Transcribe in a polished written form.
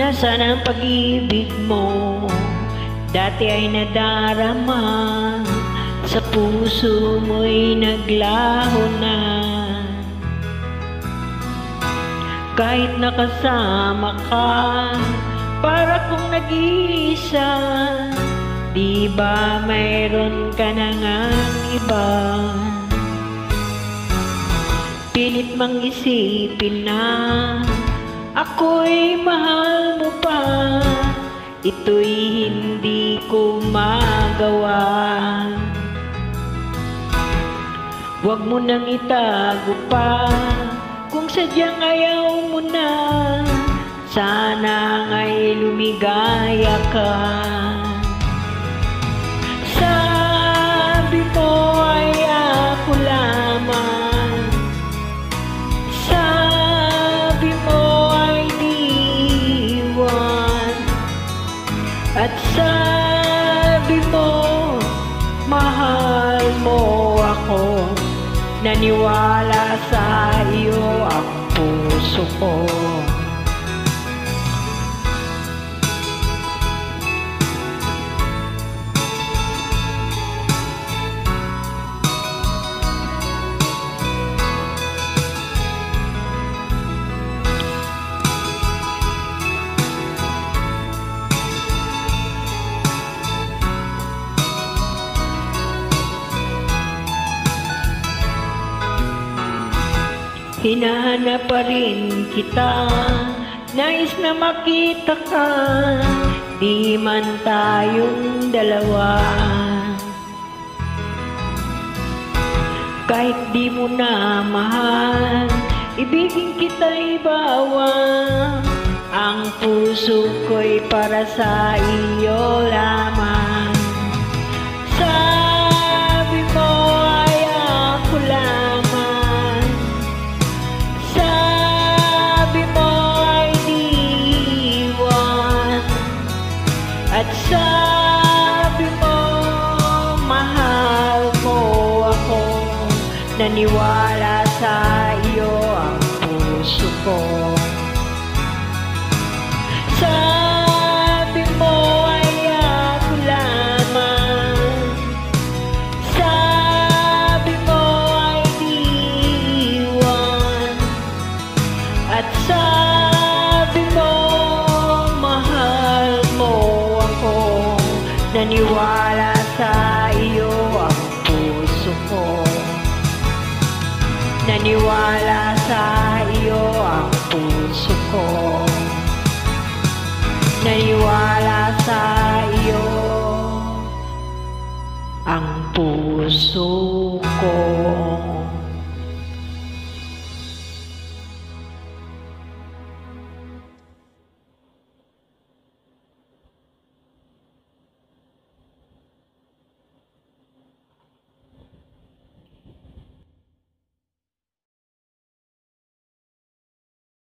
Nasaan ang pag-ibig mo? Dati ay nadarama, sa puso mo'y naglaho na. Kahit nakasama ka, para kong nag-iisa. Di ba mayroon ka na ngang iba? Pilit mang isipin na ako'y mahal mo pa. Ito'y hindi ko magawa. Huwag mo nang itago pa, kung sadyang ayaw mo na. Sana nga'y lumigaya ka. Sabi mo ay ako lamang, sabi mo ay diwan, at sabi mo mahal mo ako. Naniwala sa iyo ang puso ko. Hinahanap pa rin kita, nais na makita ka, di man tayong dalawa. Kahit di mo na mahal, ibigin kita'y bawang. Ang puso ko'y para sa iyo lamang. Sabi mo ay ako lamang, sabi mo ay diwan, at sabi mo mahal mo ako. Naniwala sa iyo ang puso ko. Sabi mo ay ako lamang, sabi mo ay diwan, at sabi mo mahal mo ako. Naniwala sa iyo ang puso ko. Naniwala sa iyo ang puso ko. Naniwala sa iyo ang puso ko.